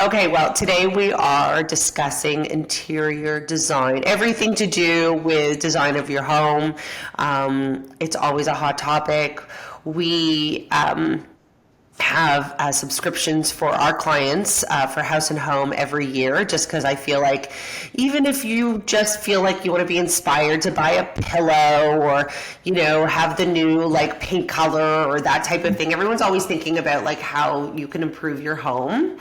Okay, well, today we are discussing interior design, everything to do with design of your home. It's always a hot topic. We have subscriptions for our clients for House and Home every year, just because I feel like even if you just feel like you want to be inspired to buy a pillow or, have the new like paint color or that type of thing, everyone's always thinking about like how you can improve your home.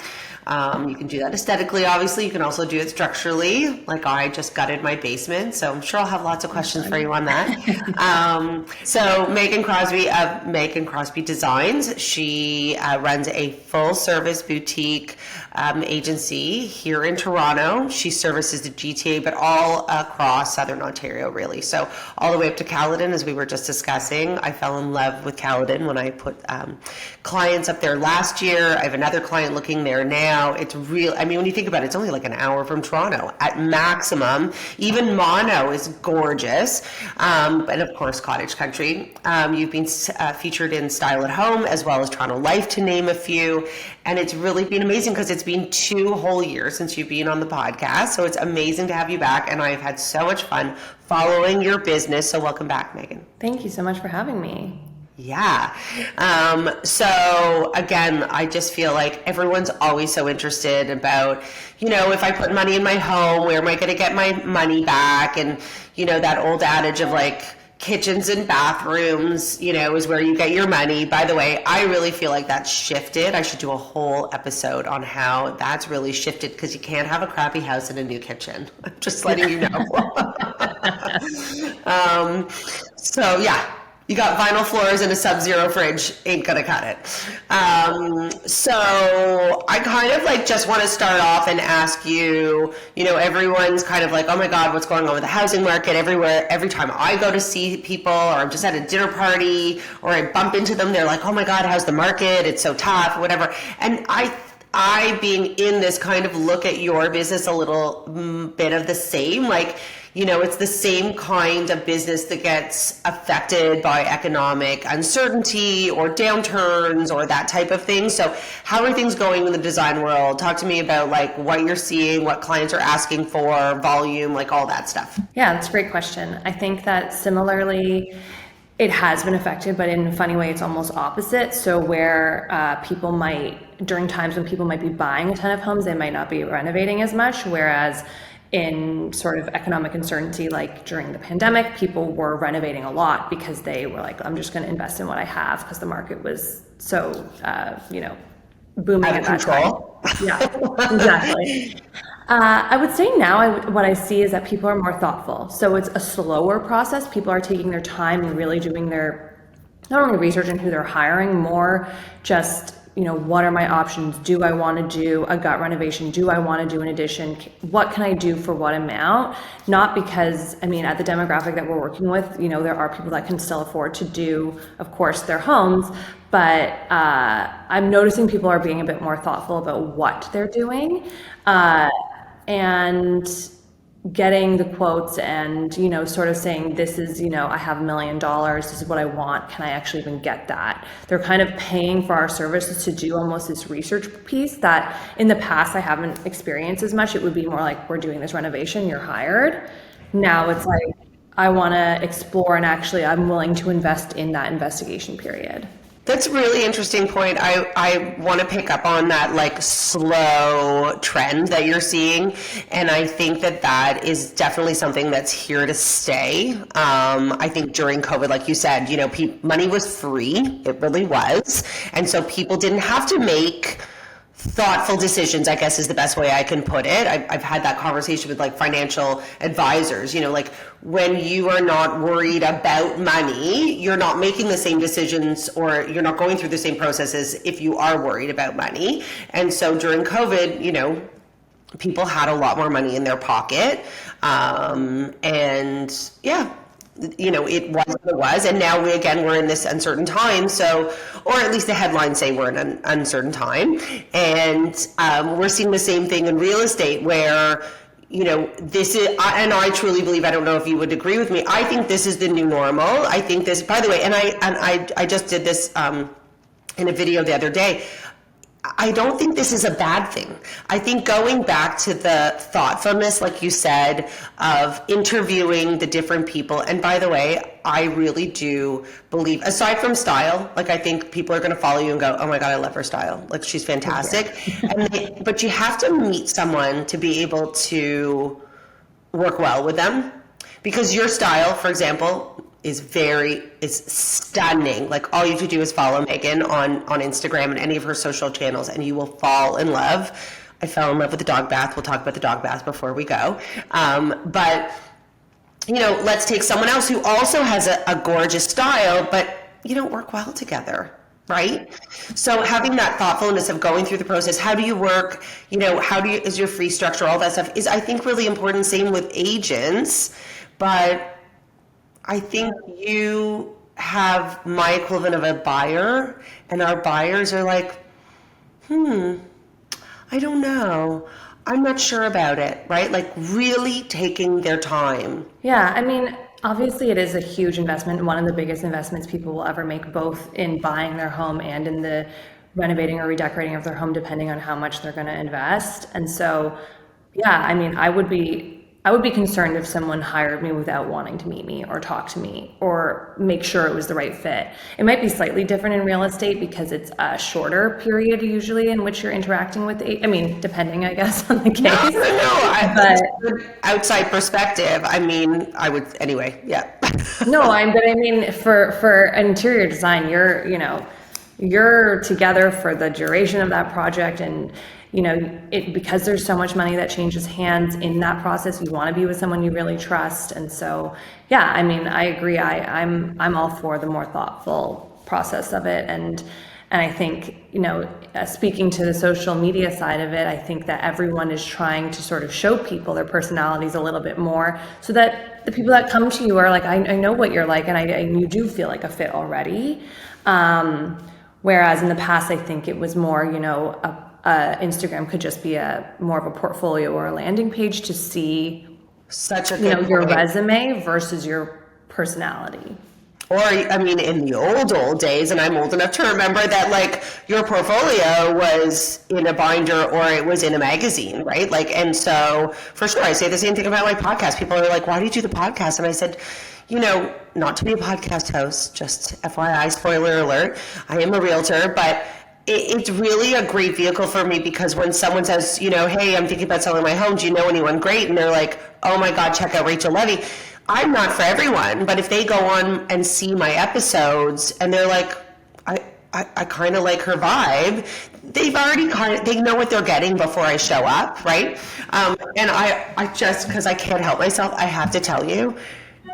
You can do that aesthetically, obviously. You can also do it structurally. Like I just gutted my basement, so I'm sure I'll have lots of questions for you on that. So Megan Crosbie of Megan Crosbie Designs, she runs a full service boutique agency here in Toronto. She services the GTA, but all across Southern Ontario, really. So all the way up to Caledon, as we were just discussing. I fell in love with Caledon when I put clients up there last year. I have another client looking there now. It's real. I mean, when you think about it, it's only like an hour from Toronto at maximum. Even Mono is gorgeous. And of course, cottage country. You've been featured in Style at Home as well as Toronto Life, to name a few. And it's really been amazing because it's been 2 whole years since you've been on the podcast. So it's amazing to have you back. And I've had so much fun following your business. So welcome back, Megan. Thank you so much for having me. Yeah. So again, I just feel like everyone's always so interested about, if I put money in my home, where am I going to get my money back? And, that old adage of like kitchens and bathrooms, is where you get your money. By the way, I really feel like that's shifted. I should do a whole episode on how that's really shifted because you can't have a crappy house and a new kitchen. I'm just letting you know. So yeah. You got vinyl floors and a sub-zero fridge, ain't gonna cut it. So I kind of like just want to start off and ask you, everyone's kind of like, oh my God, what's going on with the housing market everywhere? Every time I go to see people or I'm just at a dinner party or I bump into them, they're like, oh my God, how's the market? It's so tough, whatever. And I being in this kind of look at your business a little bit of the same, like, it's the same kind of business that gets affected by economic uncertainty or downturns or that type of thing. So how are things going in the design world? Talk to me about like what you're seeing, what clients are asking for, volume, like all that stuff. Yeah, that's a great question. I think that similarly, it has been affected, but in a funny way, it's almost opposite. So where people might, during times when people might be buying a ton of homes, they might not be renovating as much, whereas in sort of economic uncertainty, like during the pandemic, people were renovating a lot because they were like, I'm just going to invest in what I have because the market was so, booming out of control. Yeah, exactly. I would say now what I see is that people are more thoughtful. So it's a slower process. People are taking their time and really doing their, not only research into who they're hiring, more just, what are my options? Do I want to do a gut renovation? Do I want to do an addition? What can I do for what amount? Not because, at the demographic that we're working with, there are people that can still afford to do, of course, their homes, but I'm noticing people are being a bit more thoughtful about what they're doing and getting the quotes and, sort of saying, this is, I have $1 million, this is what I want, can I actually even get that? They're kind of paying for our services to do almost this research piece that in the past I haven't experienced as much. It would be more like, we're doing this renovation, you're hired. Now it's like, I want to explore and actually I'm willing to invest in that investigation period. That's a really interesting point. I want to pick up on that like slow trend that you're seeing. And I think that is definitely something that's here to stay. I think during COVID, like you said, money was free. It really was. And so people didn't have to make thoughtful decisions, I guess is the best way I can put it. I've had that conversation with like financial advisors, like when you are not worried about money, you're not making the same decisions or you're not going through the same processes if you are worried about money. And so during COVID, people had a lot more money in their pocket. And yeah, it was what it was, and now we're in this uncertain time. So, or at least the headlines say we're in an uncertain time, and we're seeing the same thing in real estate, where this is, and I truly believe, I don't know if you would agree with me, I think this is the new normal. I think this, by the way, and I just did this in a video the other day. I don't think this is a bad thing. I think going back to the thoughtfulness, like you said, of interviewing the different people. And by the way, I really do believe, aside from style, like I think people are going to follow you and go, oh my God, I love her style. Like she's fantastic. But you have to meet someone to be able to work well with them. Because your style, for example, is stunning. Like all you have to do is follow Megan on Instagram and any of her social channels and you will fall in love. I fell in love with the dog bath. We'll talk about the dog bath before we go. But let's take someone else who also has a gorgeous style, but you don't work well together. Right? So having that thoughtfulness of going through the process, how do you work, is your fee structure, all that stuff is, I think, really important. Same with agents. But I think you have my equivalent of a buyer, and our buyers are like, I don't know. I'm not sure about it, right? Like really taking their time. Yeah, I mean, obviously it is a huge investment, one of the biggest investments people will ever make, both in buying their home and in the renovating or redecorating of their home, depending on how much they're going to invest. And so, yeah, I mean, I would be concerned if someone hired me without wanting to meet me or talk to me or make sure it was the right fit. It might be slightly different in real estate because it's a shorter period usually in which you're interacting with depending, I guess, on the case. But outside perspective, I mean, I would anyway, yeah. For interior design, you're together for the duration of that project, and because there's so much money that changes hands in that process, you want to be with someone you really trust. And so, yeah, I mean, I agree. I'm all for the more thoughtful process of it. And I think, speaking to the social media side of it, I think that everyone is trying to sort of show people their personalities a little bit more so that the people that come to you are like, I know what you're like, and you do feel like a fit already. Whereas in the past, I think it was more, Instagram could just be more of a portfolio or a landing page to see such a good your resume versus your personality. Or, I mean, in the old days, and I'm old enough to remember that, like, your portfolio was in a binder or it was in a magazine, right? Like, and so, for sure, I say the same thing about my podcast. People are like, why do you do the podcast? And I said, not to be a podcast host, just FYI, spoiler alert, I am a realtor, but it's really a great vehicle for me because when someone says, hey, I'm thinking about selling my home, do you know anyone great? And they're like, oh my God, check out Rachel Levy. I'm not for everyone, but if they go on and see my episodes and they're like, I kind of like her vibe, they've already they know what they're getting before I show up, right? And I just, because I can't help myself, I have to tell you,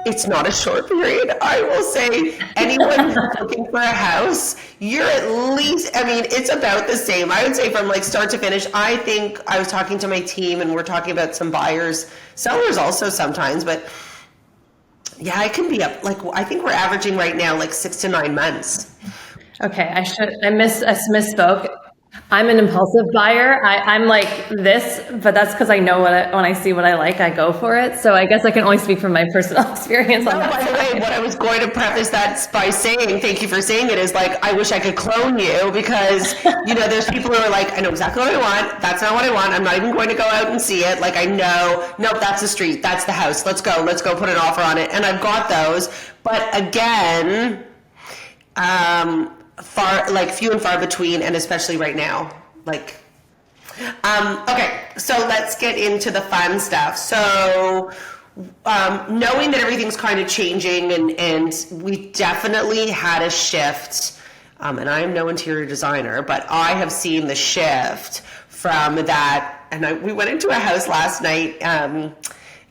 it's not a short period. I will say anyone who's looking for a house, you're at least, it's about the same. I would say from like start to finish. I think I was talking to my team and we're talking about some buyers, sellers also sometimes, but yeah, it can be up. Like, I think we're averaging right now like 6 to 9 months. Okay. I misspoke. I'm an impulsive buyer. I'm like this, but that's because I know when I see what I like, I go for it. So I guess I can only speak from my personal experience on that. By the way, what I was going to preface that by saying, thank you for saying it, is like, I wish I could clone you because, there's people who are like, I know exactly what I want. That's not what I want. I'm not even going to go out and see it. Like, I know, nope, that's the street. That's the house. Let's go put an offer on it. And I've got those. But again, few and far between, and especially right now, like, okay, so let's get into the fun stuff. So, knowing that everything's kind of changing and we definitely had a shift, and I am no interior designer, but I have seen the shift from that, and we went into a house last night,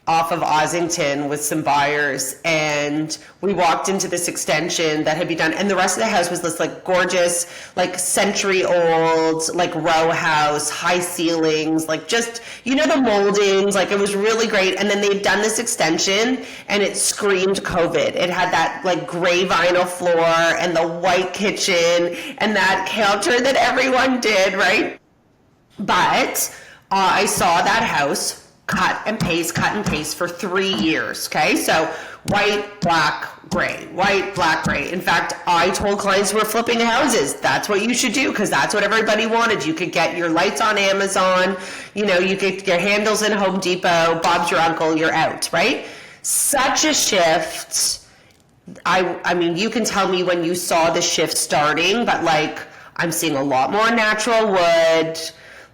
off of Ossington with some buyers, and we walked into this extension that had been done, and the rest of the house was this like gorgeous, like century old, like row house, high ceilings, like just, the moldings, like it was really great. And then they'd done this extension and it screamed COVID. It had that like gray vinyl floor and the white kitchen and that counter that everyone did, right? But I saw that house cut and paste for 3 years, okay? So white, black, gray, white, black, gray. In fact, I told clients who were flipping houses, that's what you should do, because that's what everybody wanted. You could get your lights on Amazon, you know, you could get handles in Home Depot, Bob's your uncle, you're out, right? Such a shift. I mean, you can tell me when you saw the shift starting, but like, I'm seeing a lot more natural wood,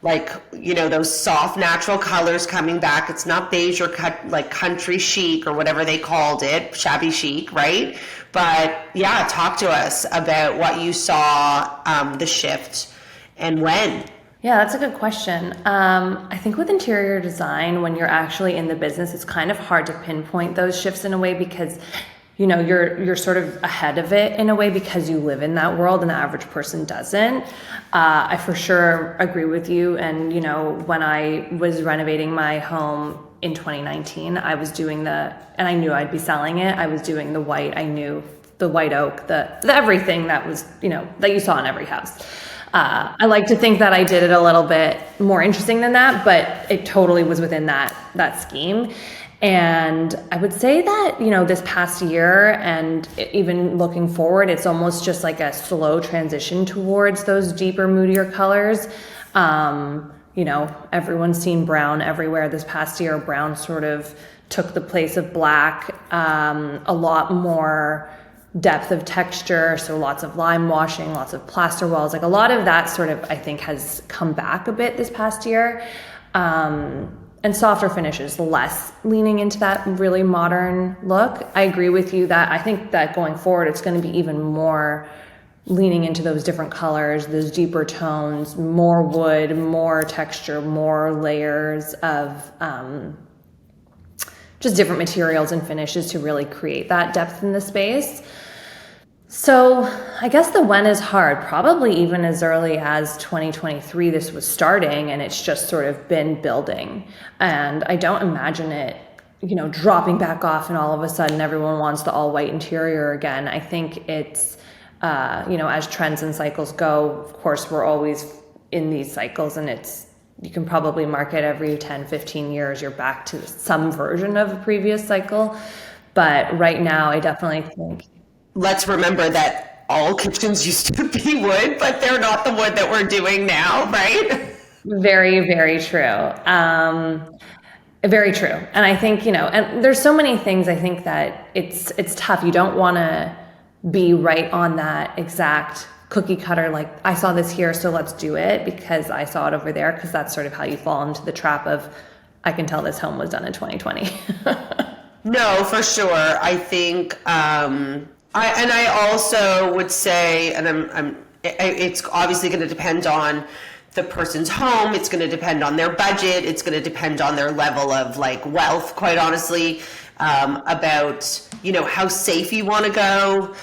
like, you know, those soft natural colors coming back. It's not beige or like country chic or whatever they called it, shabby chic, right? But yeah, talk to us about what you saw, the shift and when. Yeah, that's a good question. I think with interior design, when you're actually in the business, it's kind of hard to pinpoint those shifts in a way because, you know, you're sort of ahead of it in a way because you live in that world and the average person doesn't. I for sure agree with you. And, you know, when I was renovating my home in 2019, I was doing and I knew I'd be selling it. I was doing the white. I knew the white oak, the everything that was, you know, that you saw in every house. I like to think that I did it a little bit more interesting than that, but it totally was within that scheme. And I would say that, you know, this past year and even looking forward, it's almost just like a slow transition towards those deeper, moodier colors. You know, everyone's seen brown everywhere this past year. Brown sort of took the place of black, a lot more depth of texture, so lots of lime washing, lots of plaster walls, like a lot of that sort of, I think, has come back a bit this past year. And softer finishes, less leaning into that really modern look. I agree with you that I think that going forward, it's going to be even more leaning into those different colors, those deeper tones, more wood, more texture, more layers of just different materials and finishes to really create that depth in the space. So I guess the when is hard, probably even as early as 2023, this was starting and it's just sort of been building. And I don't imagine it, you know, dropping back off and all of a sudden everyone wants the all white interior again. I think it's, you know, as trends and cycles go, of course, we're always in these cycles and you can probably mark it every 10, 15 years, you're back to some version of a previous cycle. But right now, I definitely think. Let's remember that all kitchens used to be wood, but they're not the wood that we're doing now, right? Very, very true. Very true. And I think, you know, and there's so many things I think that it's tough. You don't want to be right on that exact cookie cutter, like I saw this here, so let's do it because I saw it over there, because that's sort of how you fall into the trap of, I can tell this home was done in 2020. No, for sure. I think, I also would say, and it's obviously going to depend on the person's home. It's going to depend on their budget. It's going to depend on their level of like wealth, quite honestly, about, you know, how safe you want to go.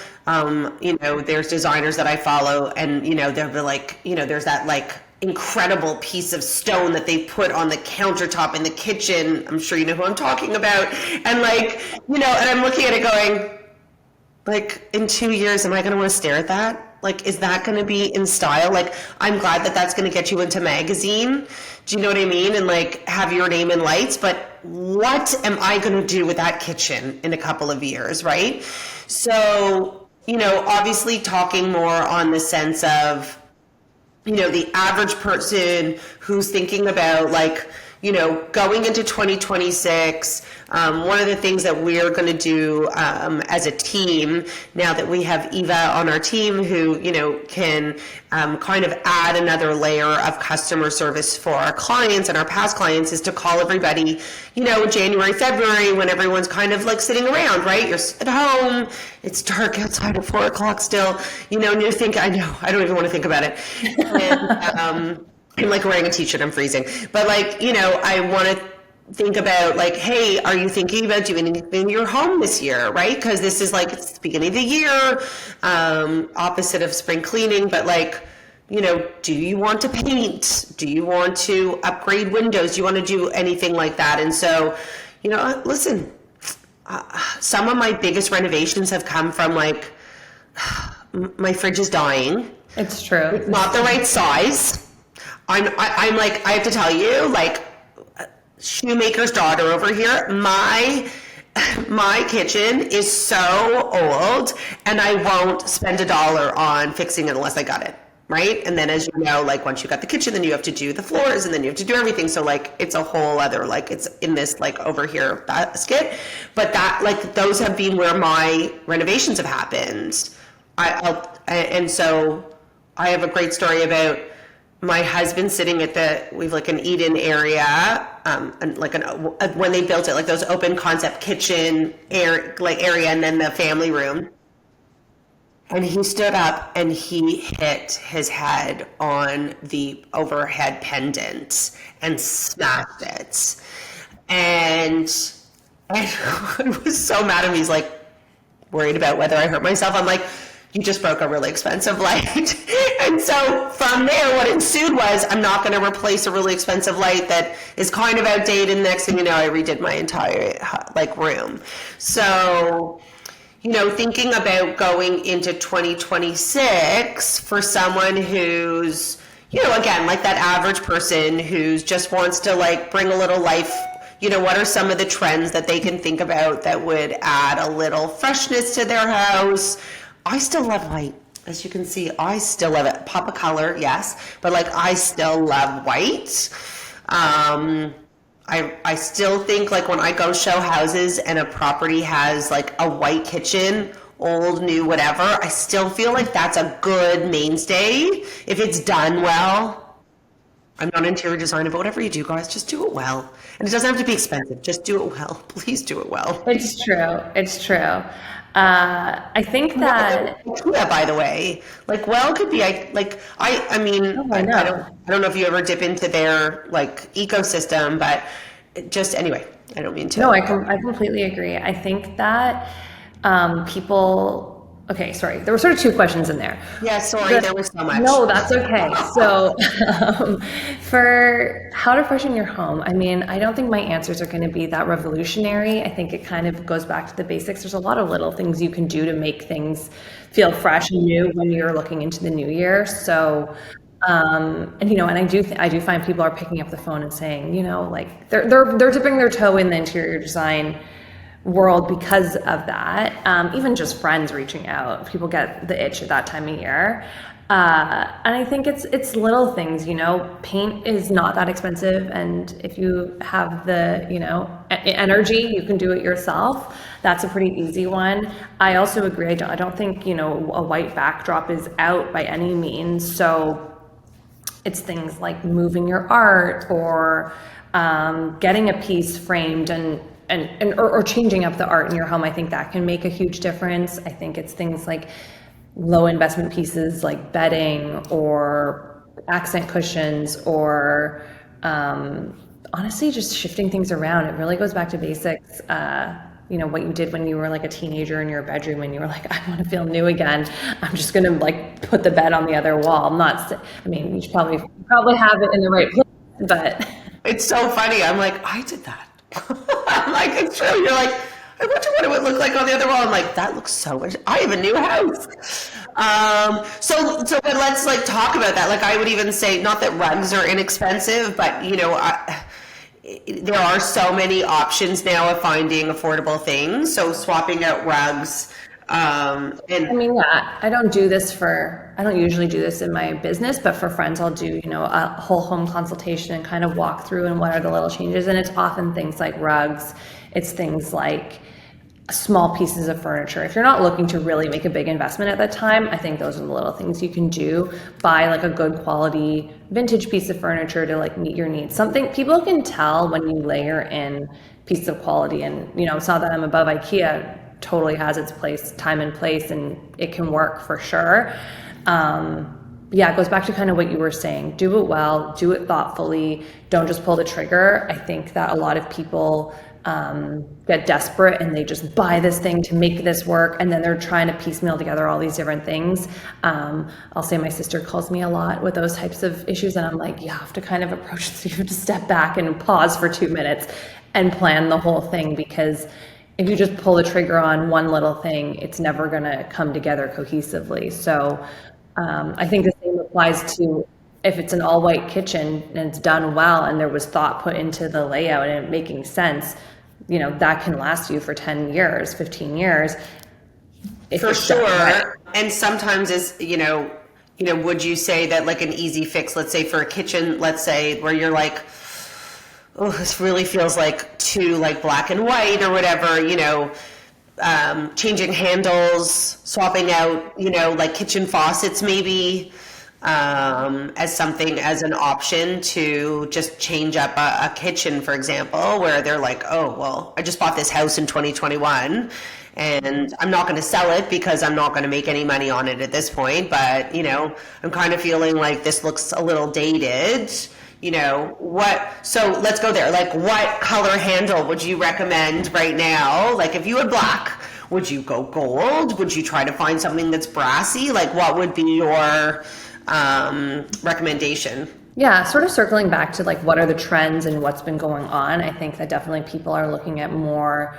You know, there's designers that I follow and, you know, they'll be like, you know, there's that like incredible piece of stone that they put on the countertop in the kitchen. I'm sure you know who I'm talking about. And like, you know, and I'm looking at it going, like, in 2 years, am I going to want to stare at that? Like, is that going to be in style? Like, I'm glad that that's going to get you into magazine. Do you know what I mean? And like, have your name in lights. But what am I going to do with that kitchen in a couple of years, right? So, you know, obviously talking more on the sense of, you know, the average person who's thinking about like, you know, going into 2026, one of the things that we're going to do as a team, now that we have Eva on our team who, you know, can kind of add another layer of customer service for our clients and our past clients, is to call everybody, you know, January, February, when everyone's kind of like sitting around, right? You're at home, it's dark outside at 4 o'clock still, you know, and you're thinking, I know, I don't even want to think about it. And, I'm like wearing a t-shirt, I'm freezing. But like, you know, I want to think about like, hey, are you thinking about doing anything in your home this year, right? Because this is like, it's the beginning of the year, opposite of spring cleaning, but like, you know, do you want to paint? Do you want to upgrade windows? Do you want to do anything like that? And so, you know, listen, some of my biggest renovations have come from like, my fridge is dying. It's true. It's not the right size. I'm like, I have to tell you, like, shoemaker's daughter over here. My kitchen is so old, and I won't spend a dollar on fixing it unless I got it. Right. And then, as you know, like once you got the kitchen, then you have to do the floors and then you have to do everything. So like it's a whole other, like it's in this like over here basket. But that, like, those have been where my renovations have happened. And so I have a great story about my husband sitting at we've like an eat-in area, and like when they built it, like those open concept kitchen area, and then the family room. And he stood up and he hit his head on the overhead pendant and smashed it. And I was so mad at him. He's like worried about whether I hurt myself. I'm like, you just broke a really expensive light. And so from there, what ensued was, I'm not going to replace a really expensive light that is kind of outdated. Next thing you know, I redid my entire like room. So, you know, thinking about going into 2026 for someone who's, you know, again, like that average person who's just wants to like bring a little life, you know, what are some of the trends that they can think about that would add a little freshness to their house? I still love white. As you can see, I still love it. Pop of color, yes, but like I still love white. I still think like when I go show houses and a property has like a white kitchen, old, new, whatever, I still feel like that's a good mainstay if it's done well. I'm not interior designer, but whatever you do, guys, just do it well. And it doesn't have to be expensive. Just do it well. Please do it well. It's true. It's true. I think that, Yeah, by the way, like well could be I mean oh, I know. I don't know if you ever dip into their like ecosystem, but just anyway, I don't mean to. No, I completely agree. I think that people. Okay, sorry. There were sort of two questions in there. Yeah, sorry, there was so much. No, that's okay. So, for how to freshen your home, I mean, I don't think my answers are going to be that revolutionary. I think it kind of goes back to the basics. There's a lot of little things you can do to make things feel fresh and new when you're looking into the new year. So, and you know, and I do find people are picking up the phone and saying, you know, like they're dipping their toe in the interior design world because of that. Even just friends reaching out, people get the itch at that time of year. And I think it's little things, you know, paint is not that expensive. And if you have the, you know, energy, you can do it yourself. That's a pretty easy one. I also agree. I don't think, you know, a white backdrop is out by any means. So it's things like moving your art or getting a piece framed or changing up the art in your home. I think that can make a huge difference. I think it's things like low investment pieces like bedding or accent cushions or honestly just shifting things around. It really goes back to basics. You know, what you did when you were like a teenager in your bedroom and you were like, I want to feel new again. I'm just going to like put the bed on the other wall. I mean, you should probably have it in the right place, but. It's so funny. I'm like, I did that. I'm like, it's true. You're like, I wonder what it would look like on the other wall. I'm like, that looks so much. I have a new house. But let's like talk about that. Like I would even say, not that rugs are inexpensive, but you know, there are so many options now of finding affordable things. So swapping out rugs. And I mean, yeah, I don't usually do this in my business, but for friends, I'll do, you know, a whole home consultation and kind of walk through and what are the little changes. And it's often things like rugs. It's things like small pieces of furniture. If you're not looking to really make a big investment at that time, I think those are the little things you can do. Buy like a good quality vintage piece of furniture to like meet your needs. Something people can tell when you layer in pieces of quality. And, you know, it's not that I'm above IKEA. Totally has its place, time and place, and it can work for sure. Yeah, it goes back to kind of what you were saying. Do it well, do it thoughtfully. Don't just pull the trigger. I think that a lot of people get desperate and they just buy this thing to make this work, and then they're trying to piecemeal together all these different things. I'll say my sister calls me a lot with those types of issues, and I'm like, you have to kind of approach this. You have to step back and pause for 2 minutes and plan the whole thing, because if you just pull the trigger on one little thing, it's never going to come together cohesively. So I think the same applies to if it's an all white kitchen and it's done well and there was thought put into the layout and it making sense, that can last you for 10 years, 15 years. If For it's done right. sure. And sometimes is, would you say that like an easy fix, let's say for a kitchen, let's say where you're like, oh, this really feels like too like black and white or whatever, changing handles, swapping out, like kitchen faucets maybe, as something as an option to just change up a kitchen, for example, where they're like, oh, well, I just bought this house in 2021 and I'm not going to sell it because I'm not going to make any money on it at this point. But, I'm kind of feeling like this looks a little dated. So let's go there. Like, what color handle would you recommend right now? Like, if you had black, would you go gold? Would you try to find something that's brassy? Like, what would be your recommendation? Yeah, sort of circling back to like what are the trends and what's been going on. I think that definitely people are looking at more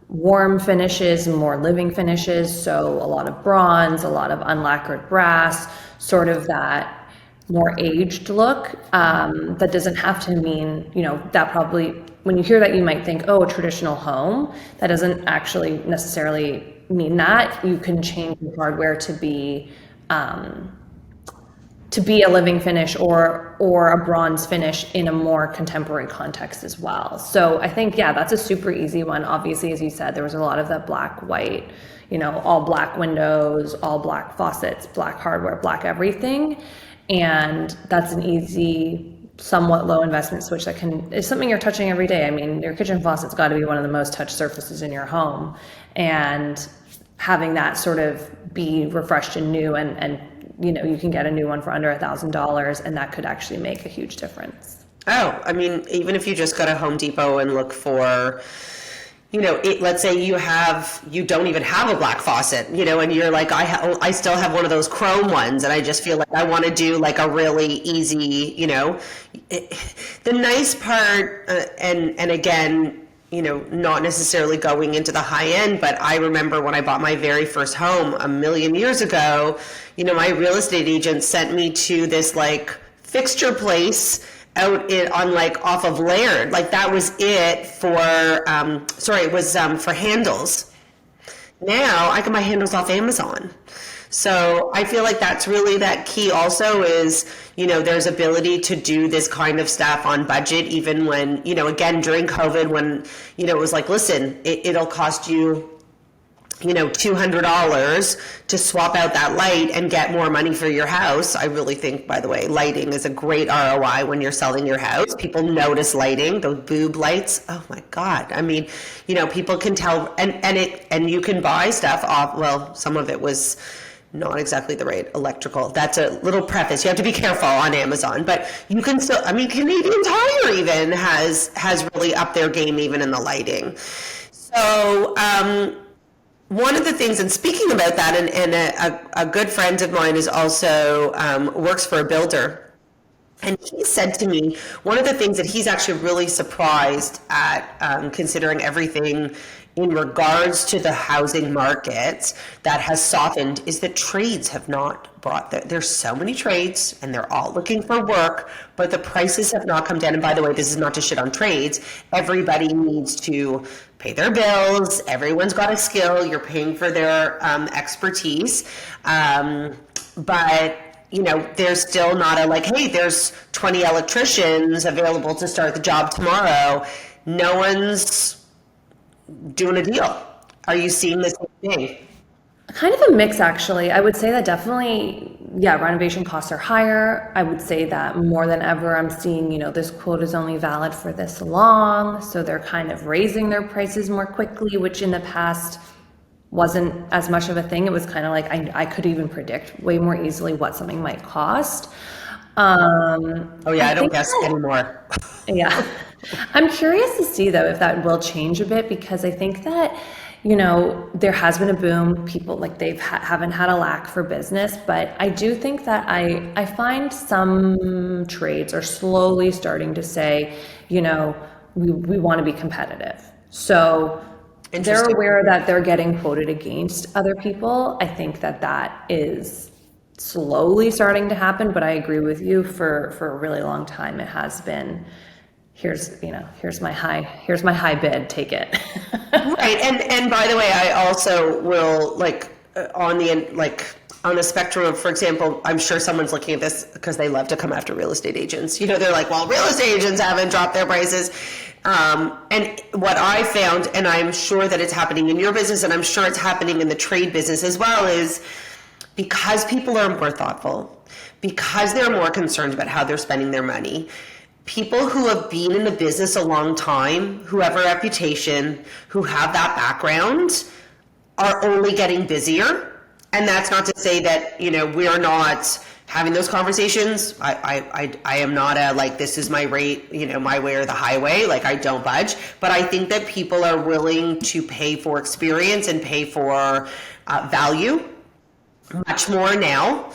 warm finishes, more living finishes. So a lot of bronze, a lot of unlacquered brass, sort of that more aged look. That doesn't have to mean, that probably, when you hear that, you might think, oh, a traditional home. That doesn't actually necessarily mean that. You can change the hardware to be a living finish or a bronze finish in a more contemporary context as well. So I think, yeah, that's a super easy one. Obviously, as you said, there was a lot of that black, white, all black windows, all black faucets, black hardware, black everything. And that's an easy, somewhat low investment switch that is something you're touching every day. I mean, your kitchen faucet's got to be one of the most touched surfaces in your home. And having that sort of be refreshed and new and you can get a new one for under $1,000 and that could actually make a huge difference. Oh, I mean, even if you just go to Home Depot and look for, let's say you don't even have a black faucet, and you're like, I still have one of those chrome ones and I just feel like I want to do like a really easy, the nice part, and again, not necessarily going into the high end, but I remember when I bought my very first home a million years ago, my real estate agent sent me to this like fixture place out on like off of Laird. Like that was it for, it was for handles. Now I can buy handles off Amazon. So I feel like that's really that key also is, there's ability to do this kind of stuff on budget, even when, again, during COVID, when, it was like, listen, it'll cost you, $200 to swap out that light and get more money for your house. I really think, by the way, lighting is a great ROI when you're selling your house. People notice lighting, those boob lights. Oh my God. I mean, people can tell, and you can buy stuff off. Well, some of it was not exactly the right electrical. That's a little preface. You have to be careful on Amazon, but you can still, I mean, Canadian Tire even has really upped their game even in the lighting. So, one of the things, and speaking about that, and a good friend of mine is also works for a builder. And he said to me, one of the things that he's actually really surprised at, considering everything in regards to the housing market that has softened, is that trades have not brought there's so many trades and they're all looking for work, but the prices have not come down. And by the way, this is not to shit on trades. Everybody needs to pay their bills. Everyone's got a skill. You're paying for their expertise. But there's still not a like, hey, there's 20 electricians available to start the job tomorrow. No one's doing a deal. Are you seeing the same thing? Kind of a mix, actually. I would say that definitely, yeah, renovation costs are higher. I would say that more than ever, I'm seeing, this quote is only valid for this long. So they're kind of raising their prices more quickly, which in the past wasn't as much of a thing. It was kind of like I could even predict way more easily what something might cost. Oh yeah, I don't guess anymore. Yeah. I'm curious to see though if that will change a bit, because I think that, there has been a boom. People like haven't had a lack for business, but I do think that I find some trades are slowly starting to say, we want to be competitive. So they're aware that they're getting quoted against other people. I think that is slowly starting to happen, but I agree with you, for a really long time it has been, here's my high bid, take it. Right, and by the way, I also will like on the like on the spectrum of, for example, I'm sure someone's looking at this because they love to come after real estate agents. You know, they're like, well, real estate agents haven't dropped their prices. And what I found, and I'm sure that it's happening in your business, and I'm sure it's happening in the trade business as well, is because people are more thoughtful, because they're more concerned about how they're spending their money. People who have been in the business a long time, who have a reputation, who have that background, are only getting busier. And that's not to say that, you know, we're not having those conversations. I am not a, like, this is my rate, you know, my way or the highway, like I don't budge. But I think that people are willing to pay for experience and pay for value much more now,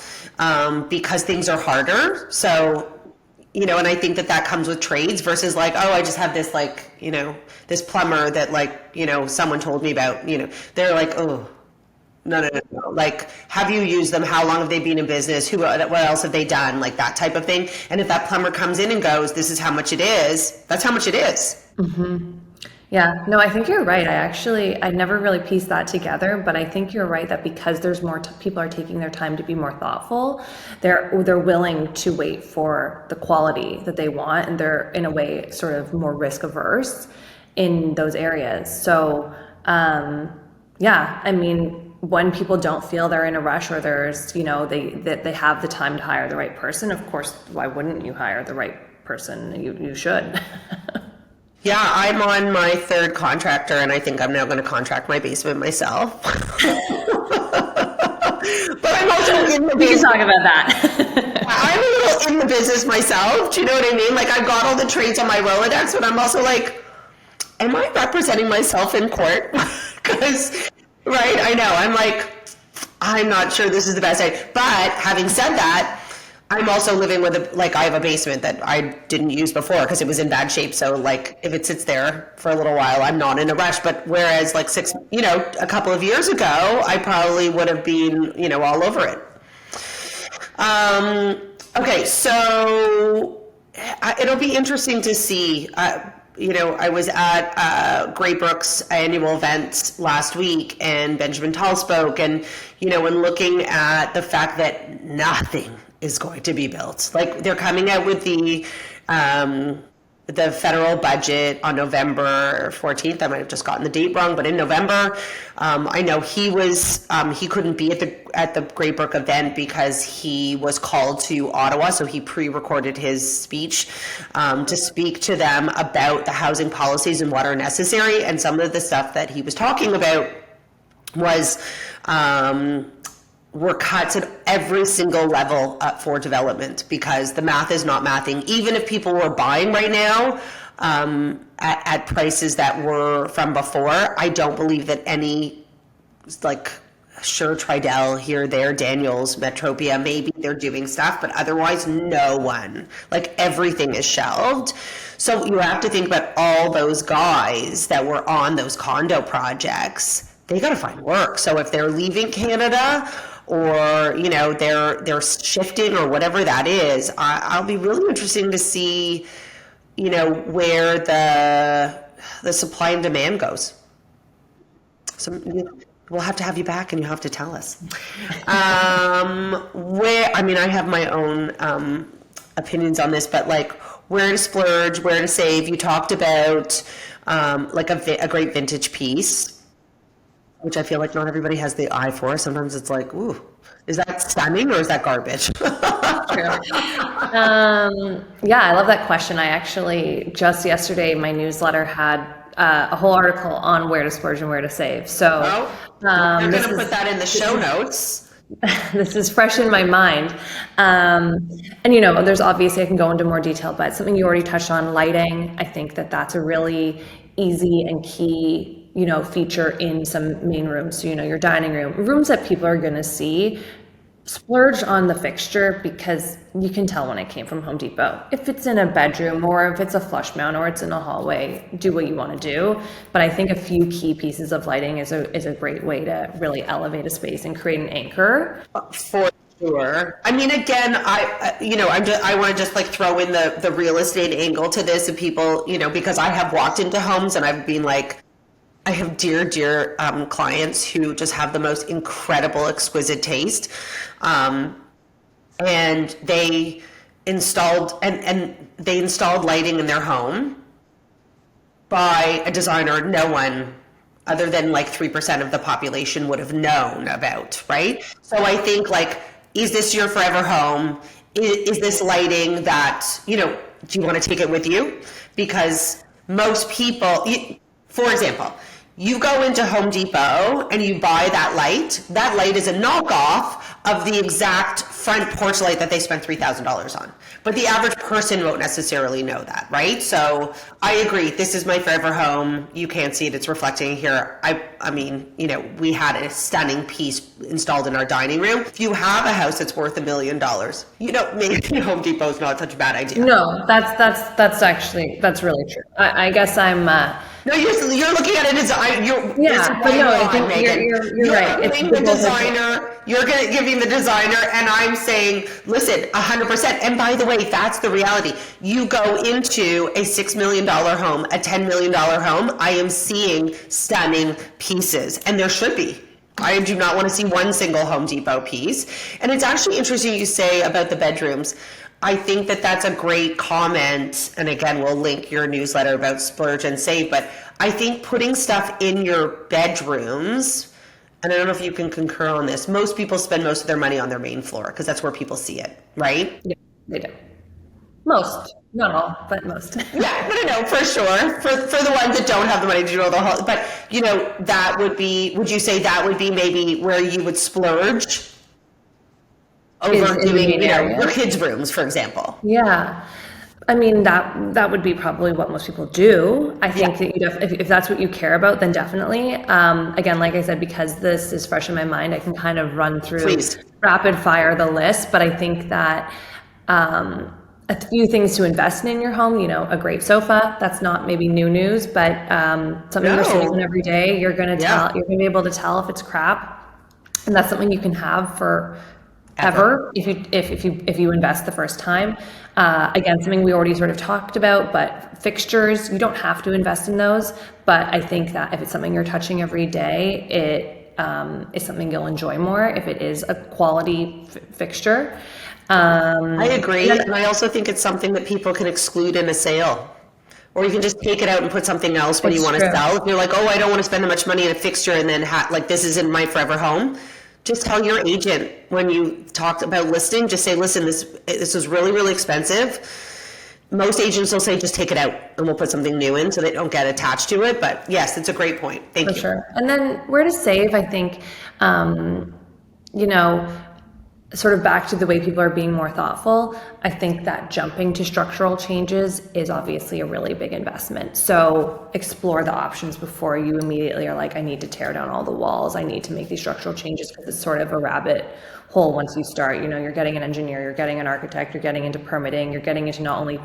because things are harder. So, you know, and I think that that comes with trades versus like, oh, I just have this, like, you know, this plumber that, like, you know, someone told me about, you know, they're like, oh, no. Like, have you used them? How long have they been in business? What else have they done? Like that type of thing. And if that plumber comes in and goes, this is how much it is, that's how much it is. Yeah, no, I think you're right. I never really pieced that together, but I think you're right that because there's more people are taking their time to be more thoughtful, they're willing to wait for the quality that they want, and they're in a way sort of more risk averse in those areas. So, yeah, I mean, when people don't feel they're in a rush, or there's, you know, they have the time to hire the right person, of course, why wouldn't you hire the right person? You should. Yeah, I'm on my third contractor, and I think I'm now going to contract my basement myself. But I'm also in the We can business. talk about that. I'm a little in the business myself. Do you know what I mean? Like, I've got all the trades on my Rolodex, but I'm also like, am I representing myself in court? Because, right, I know. I'm like, I'm not sure this is the best idea. But having said that, I'm also living with I have a basement that I didn't use before because it was in bad shape. So, like, if it sits there for a little while, I'm not in a rush. But whereas, like, a couple of years ago, I probably would have been, you know, all over it. Okay, so it'll be interesting to see. You know, I was at Greybrook's annual event last week, and Benjamin Tall spoke, and, you know, when looking at the fact that nothing is going to be built. Like, they're coming out with the federal budget on November 14th. I might have just gotten the date wrong, but in November, I know he couldn't be at the Greybrook event because he was called to Ottawa, so he pre-recorded his speech to speak to them about the housing policies and what are necessary. And some of the stuff that he was talking about was were cuts at every single level for development, because the math is not mathing. Even if people were buying right now at prices that were from before, I don't believe that any, like, sure, Tridel here, there, Daniels, Metropia, maybe they're doing stuff, but otherwise no one. Like, everything is shelved. So you have to think about all those guys that were on those condo projects. They got to find work. So if they're leaving Canada, or, you know, they're shifting or whatever that is, I'll be really interesting to see, you know, where the supply and demand goes. So we'll have to have you back, and you have to tell us. I mean, I have my own opinions on this, but, like, where to splurge, where to save. You talked about like a great vintage piece, which I feel like not everybody has the eye for. Sometimes it's like, ooh, is that stunning or is that garbage? Yeah, I love that question. I actually, just yesterday, my newsletter had a whole article on where to splurge and where to save. So We're going to put that in the show notes. This is fresh in my mind. And, you know, there's obviously, I can go into more detail, but something you already touched on, lighting. I think that that's a really easy and key, you know, feature in some main rooms. So, you know, your dining room, rooms that people are going to see. Splurge on the fixture, because you can tell when it came from Home Depot. If it's in a bedroom, or if it's a flush mount, or it's in a hallway, do what you want to do. But I think a few key pieces of lighting is a great way to really elevate a space and create an anchor. For Sure. I mean, again, I want to just like throw in the real estate angle to this, and people, because I have walked into homes and I've been like, I have dear clients who just have the most incredible, exquisite taste. And they installed lighting in their home by a designer no one other than like 3% of the population would have known about, right? So I think like, is this your forever home? Is this lighting that, do you want to take it with you? Because most people, for example, you go into Home Depot and you buy that light. That light is a knockoff of the exact front porch light that they spent $3,000 on. But the average person won't necessarily know that, right? So I agree. This is my forever home. You can't see it. It's reflecting here. I mean, we had a stunning piece installed in our dining room. If you have a house that's worth $1 million, maybe Home Depot is not such a bad idea. No, that's really true. I guess I'm. No, you're looking at it as but no, I think you're right. It's the designer. You're giving the designer, and I'm saying, listen, 100%. And by the way, that's the reality. You go into a $6 million home, a $10 million home. I am seeing stunning pieces, and there should be. I do not want to see one single Home Depot piece. And it's actually interesting you say about the bedrooms. I think that that's a great comment. And again, we'll link your newsletter about splurge and save. But I think putting stuff in your bedrooms, and I don't know if you can concur on this, most people spend most of their money on their main floor because that's where people see it, right? Yeah, they do. Most, not all, but most. Yeah, no, for sure. For the ones that don't have the money to do all the whole, but that would be, would you say that would be maybe where you would splurge over doing, your kids' rooms, for example? Yeah. I mean, that would be probably what most people do. I think that if that's what you care about, then definitely. Again, like I said, because this is fresh in my mind, I can kind of run through rapid fire the list. But I think that a few things to invest in your home, a great sofa. That's not maybe new news, but something you're sitting in every day. You're gonna be able to tell if it's crap, and that's something you can have for ever if you invest the first time. Again, something we already sort of talked about, but fixtures, you don't have to invest in those. But I think that if it's something you're touching every day, it is something you'll enjoy more if it is a quality fixture. I agree. And I also think it's something that people can exclude in a sale. Or you can just take it out and put something else when you want to sell. If you're like, I don't want to spend that much money in a fixture and then this isn't my forever home. Just tell your agent when you talk about listing, just say, listen, this is really, really expensive. Most agents will say, just take it out and we'll put something new in so they don't get attached to it. But yes, it's a great point. Thank you. For sure. And then where to save, I think, sort of back to the way people are being more thoughtful, I think that jumping to structural changes is obviously a really big investment. So explore the options before you immediately are like, I need to tear down all the walls. I need to make these structural changes, because it's sort of a rabbit hole once you start. You're getting an engineer, you're getting an architect, you're getting into permitting, you're getting into not only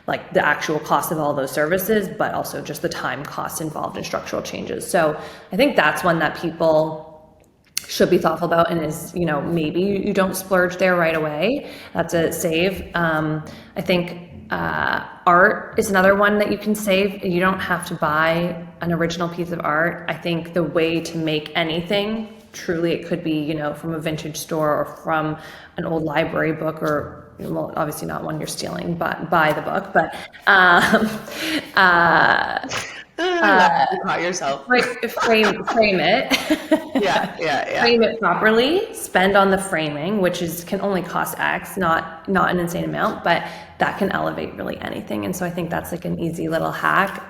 like the actual cost of all those services, but also just the time costs involved in structural changes. So I think that's one that people should be thoughtful about, and is, maybe you don't splurge there right away. That's a save. I think art is another one that you can save. You don't have to buy an original piece of art. I think the way to make anything, truly, it could be, from a vintage store or from an old library book, or well, obviously not one you're stealing, but buy the book. But you caught yourself. Frame it. Yeah. Frame it properly. Spend on the framing, which can only cost X, not an insane amount, but that can elevate really anything. And so I think that's like an easy little hack.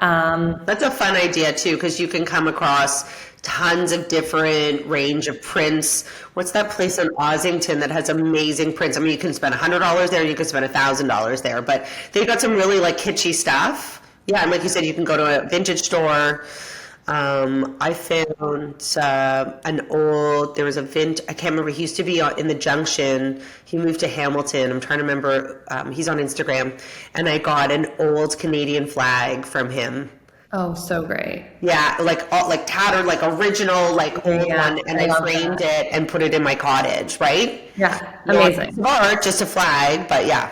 That's a fun idea too, because you can come across tons of different range of prints. What's that place in Ossington that has amazing prints? I mean, you can spend $100 there, you can spend $1,000 there, but they've got some really like kitschy stuff. Yeah, and like you said, you can go to a vintage store. I found there was I can't remember, he used to be in the Junction. He moved to Hamilton. I'm trying to remember, he's on Instagram. And I got an old Canadian flag from him. Oh, so great. Yeah, like like tattered, like original, like old Yeah, one, and I I love framed that. it and put it in my cottage, right? Yeah, Not amazing. art, just a flag, but yeah.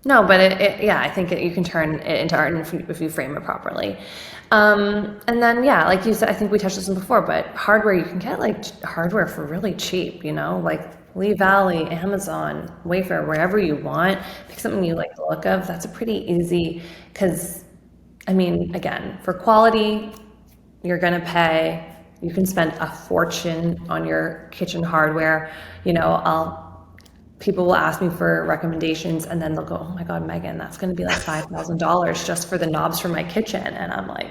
No, but yeah, I think you can turn it into art if you frame it properly. And then, yeah, like you said, I think we touched this on before, but hardware, you can get like hardware for really cheap, like Lee Valley, Amazon, Wayfair, wherever you want. Pick something you like the look of. That's a pretty easy, because, I mean, again, for quality, you're gonna pay. You can spend a fortune on your kitchen hardware. People will ask me for recommendations and then they'll go, oh my God, Megan, that's going to be like $5,000 just for the knobs for my kitchen. And I'm like,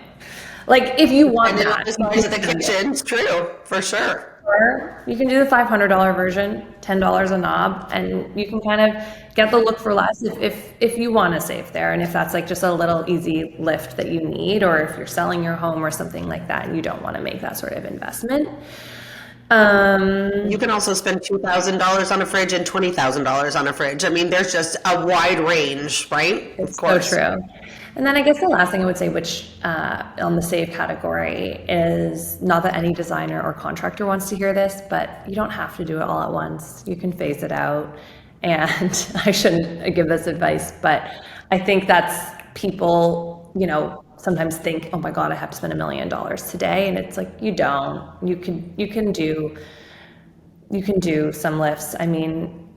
if you want Depending on that, the you size can of the spend it. kitchen, it's true, for sure. Or you can do the $500 version, $10 a knob, and you can kind of get the look for less if you want to save there. And if that's like just a little easy lift that you need, or if you're selling your home or something like that and you don't want to make that sort of investment. You can also spend $2,000 on a fridge and $20,000 on a fridge. I mean, there's just a wide range, right? Of It's so course. true. And then I guess the last thing I would say, which on the save category, is not that any designer or contractor wants to hear this, but you don't have to do it all at once. You can phase it out. And I shouldn't give this advice, but I think that's people, sometimes think, oh my God, I have to spend $1 million today. And it's like, you don't. You can do some lifts. I mean,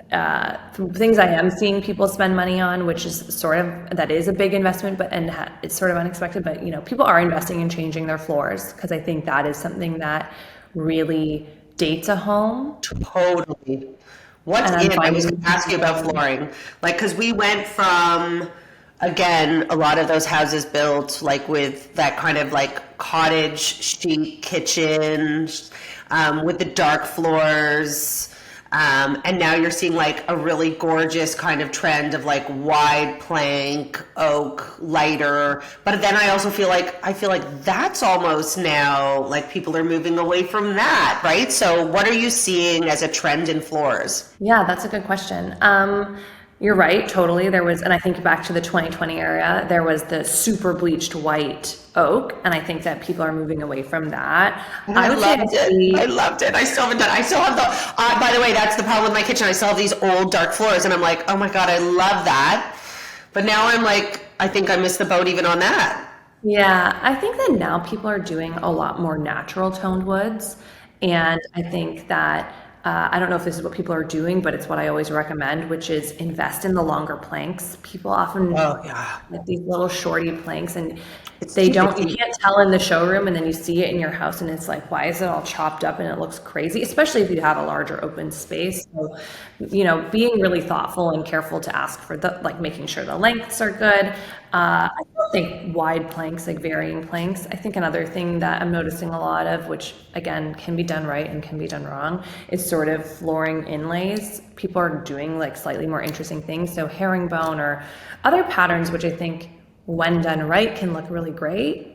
things I am seeing people spend money on, which is that is a big investment, it's sort of unexpected. But people are investing in changing their floors because I think that is something that really dates a home. Totally. What's And I'm in? I was going finding, to ask you about flooring. Like, because we went from, again, a lot of those houses built like with that kind of like cottage chic kitchens, with the dark floors. And now you're seeing like a really gorgeous kind of trend of like wide plank, oak, lighter. But then I feel like that's almost now like people are moving away from that, right? So what are you seeing as a trend in floors? yeah, that's a good question. You're right, totally. And I think back to the 2020 era, there was the super bleached white oak, and I think that people are moving away from that. And I I would say I loved it. I see. loved it. I still haven't done. I still have the. By the way, that's the problem with my kitchen. I still have these old dark floors, and I'm like, oh my God, I love that. But now I'm like, I think I missed the boat even on that. Yeah, I think that now people are doing a lot more natural toned woods. And I think that, I don't know if this is what people are doing, but it's what I always recommend, which is invest in the longer planks. People often Oh yeah, get these little shorty planks and it's too you bitchy. can't tell in the showroom, and then you see it in your house and it's like, why is it all chopped up and it looks crazy, especially if you have a larger open space. So, being really thoughtful and careful to ask for making sure the lengths are good. I don't think wide planks, like varying planks. I think another thing that I'm noticing a lot of, which again can be done right and can be done wrong, is sort of flooring inlays. People are doing like slightly more interesting things. So herringbone or other patterns, which I think when done right can look really great.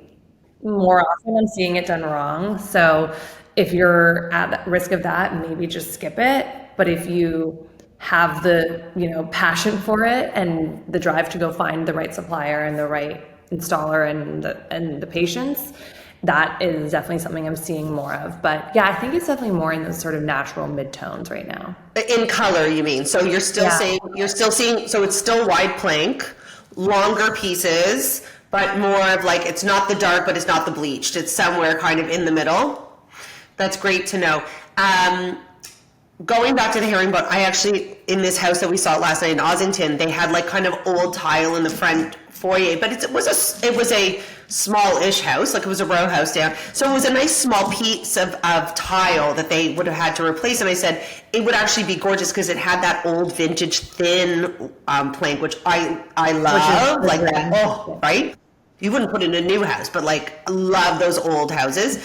More often I'm seeing it done wrong. So if you're at risk of that, maybe just skip it. But if you have the, passion for it and the drive to go find the right supplier and the right installer and the patience, that is definitely something I'm seeing more of. But yeah, I think it's definitely more in those sort of natural mid-tones right now. In color, you mean? So Yeah. you're still seeing. So it's still wide plank, longer pieces, but more of like it's not the dark, but it's not the bleached. It's somewhere kind of in the middle. That's great to know. Going back to the herringbone, I actually, in this house that we saw last night in Ossington, they had like kind of old tile in the front foyer, but it was a small-ish house, like it was a row house down. So it was a nice small piece of tile that they would have had to replace. And I said it would actually be gorgeous because it had that old vintage thin plank, which I love, Which is like the that. dream. Oh, right? You wouldn't put it in a new house, but like I love those old houses.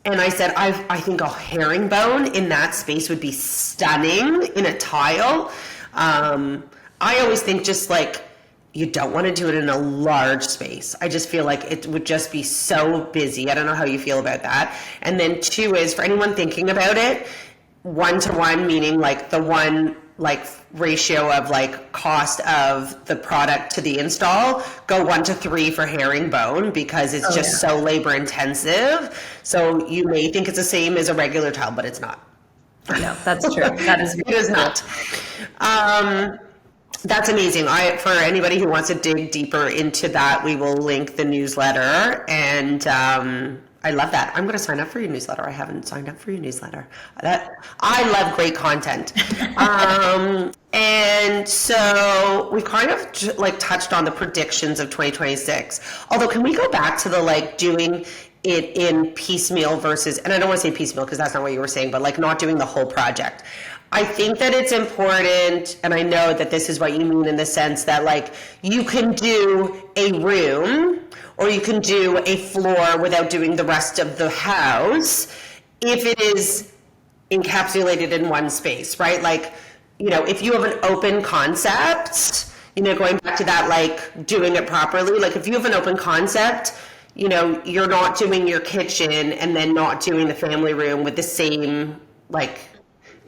And I said, I think a herringbone in that space would be stunning in a tile. I always think just like you don't want to do it in a large space. I just feel like it would just be so busy. I don't know how you feel about that. And then two is for anyone thinking about it, 1-to-1, meaning like the one like ratio of like cost of the product to the install, go 1 to 3 for herringbone because it's just so labor intensive. So you may think it's the same as a regular tile, but it's not. No, that's true. That is It is not. That's amazing. For anybody who wants to dig deeper into that, we will link the newsletter. And I love that. I'm going to sign up for your newsletter. I haven't signed up for your newsletter. I love great content. And so we kind of like touched on the predictions of 2026. Although, can we go back to the like doing it in piecemeal versus, and I don't want to say piecemeal because that's not what you were saying, but like not doing the whole project. I think that it's important, and I know that this is what you mean in the sense that like you can do a room or you can do a floor without doing the rest of the house if it is encapsulated in one space, right? Like, you know, if you have an open concept, you know, going back to that, like doing it properly, like if you have an open concept, you know, you're not doing your kitchen and then not doing the family room with the same, like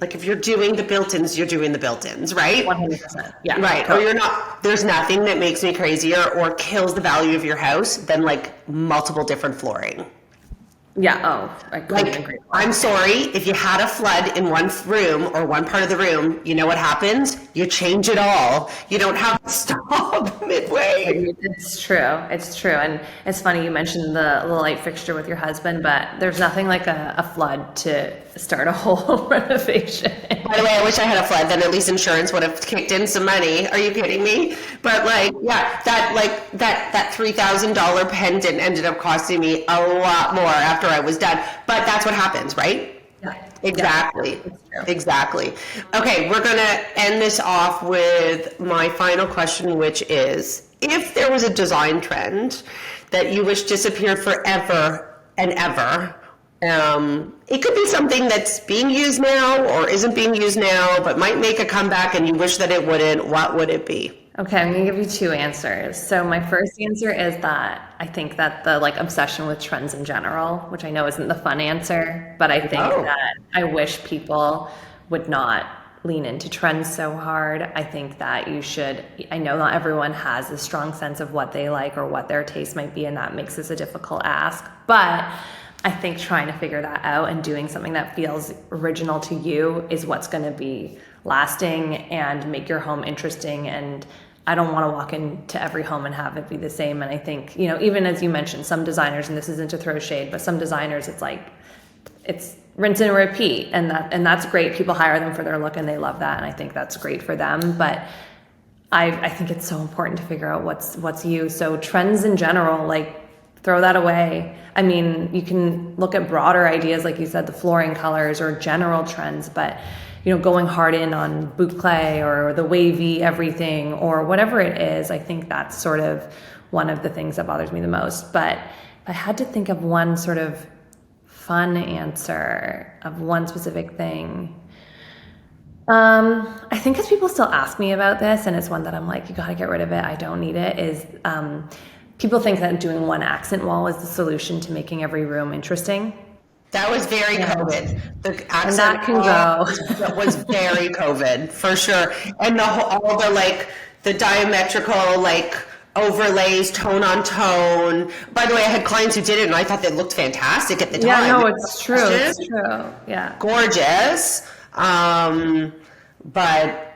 if you're doing the built-ins, you're doing the built-ins, right? 100%. Yeah. Right. Totally. Or you're not, there's nothing that makes me crazier or kills the value of your house than like multiple different flooring. Yeah. Oh, I couldn't agree more. I'm sorry, if you had a flood in one room or one part of the room, you know what happens? You change it all. You don't have to stop midway. It's true. It's true. And it's funny, you mentioned the light fixture with your husband, but there's nothing like a flood to start a whole renovation. By the way, I wish I had a flood, then at least insurance would have kicked in some money. Are you kidding me? But like, yeah, that $3,000 pendant ended up costing me a lot more after I was done. But that's what happens, right? Yeah. Exactly. Yeah, Exactly. Okay, we're going to end this off with my final question, which is, if there was a design trend that you wish disappeared forever and ever, it could be something that's being used now or isn't being used now, but might make a comeback and you wish that it wouldn't, what would it be? Okay, I'm gonna give you two answers. So my first answer is that I think that the like obsession with trends in general, which I know isn't the fun answer, but I think that I wish people would not lean into trends so hard. I think that you should, I know not everyone has a strong sense of what they like or what their taste might be, and that makes this a difficult ask, but I think trying to figure that out and doing something that feels original to you is what's going to be lasting and make your home interesting. And I don't want to walk into every home and have it be the same. And I think, you know, even as you mentioned, some designers, and this isn't to throw shade, but some designers, it's like, it's rinse and repeat. And that's great. People hire them for their look and they love that. And I think that's great for them. But I think it's so important to figure out what's you. So trends in general, like, throw that away. I mean, you can look at broader ideas, like you said, the flooring colors or general trends, but you know, going hard in on boucle or the wavy everything or whatever it is, I think that's sort of one of the things that bothers me the most. But if I had to think of one sort of fun answer of one specific thing, I think because people still ask me about this, and it's one that I'm like, you gotta get rid of it, I don't need it, is people think that doing one accent wall is the solution to making every room interesting. That was very COVID. The accent and that can go. Was very COVID for sure. And all the like the diametrical like overlays, tone on tone. By the way, I had clients who did it, and I thought they looked fantastic at the time. Yeah, no, it's true. It's true. Yeah, gorgeous. But.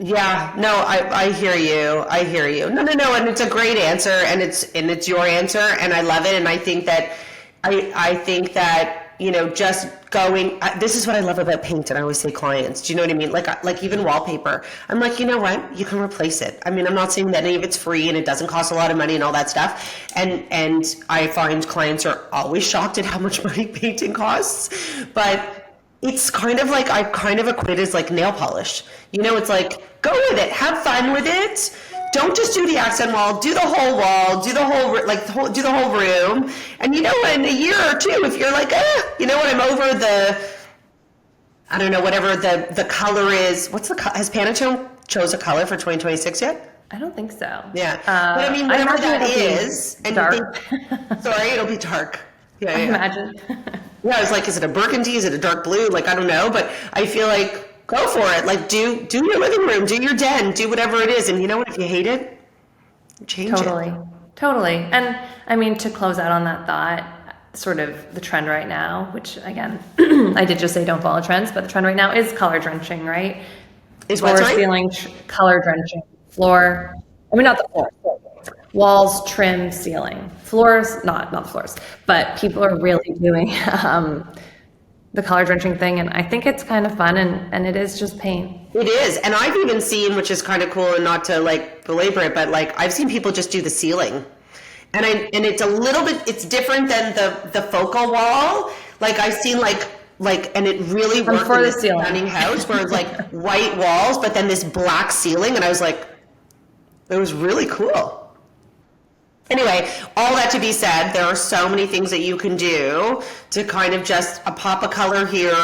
Yeah, no, I hear you. I hear you. No, and it's a great answer, and it's your answer, and I love it. And I think that I think that, you know, just going. This is what I love about paint, and I always say clients. Do you know what I mean? Like even wallpaper. I'm like, you know what? You can replace it. I mean, I'm not saying that any of it's free and it doesn't cost a lot of money and all that stuff. And I find clients are always shocked at how much money painting costs, but. It's kind of like, I kind of equate it as like nail polish. You know, it's like, go with it, have fun with it. Don't just do the accent wall, do the whole wall, do the whole room. And you know, in a year or two, if you're like, you know what, I'm over I don't know, whatever the color is. Has Pantone chose a color for 2026 yet? I don't think so. Yeah, but I mean, whatever that is. And dark. Sorry, it'll be dark. Yeah. I imagine. Yeah, I was like, is it a burgundy? Is it a dark blue? Like, I don't know, but I feel like go for it. Like do your living room, do your den, do whatever it is. And you know what? If you hate it, change it. Totally. And I mean, to close out on that thought, sort of the trend right now, which again, I did just say don't follow trends, but the trend right now is color drenching, right? Is what, Floor, sorry? ceiling, color drenching. Floor, I mean, not the floor. Walls, trim, ceiling. Floors, not the floors, but people are really doing the color drenching thing, and I think it's kind of fun, and it is just paint. It is. And I've even seen, which is kind of cool, and not to like belabor it, but like I've seen people just do the ceiling. And it's a little bit, it's different than the focal wall. Like I've seen and it really worked for in the this ceiling. stunning house where it's like white walls, but then this black ceiling. And I was like, it was really cool. Anyway, all that to be said, there are so many things that you can do to kind of just pop a color here,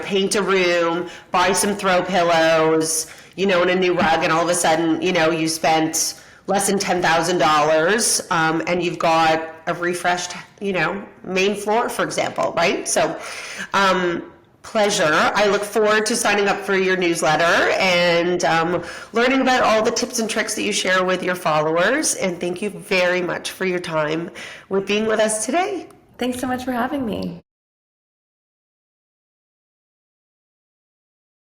paint a room, buy some throw pillows, and a new rug, and all of a sudden, you spent less than $10,000, and you've got a refreshed, main floor, for example, right? So, pleasure. I look forward to signing up for your newsletter and learning about all the tips and tricks that you share with your followers. And thank you very much for your time with being with us today. Thanks so much for having me.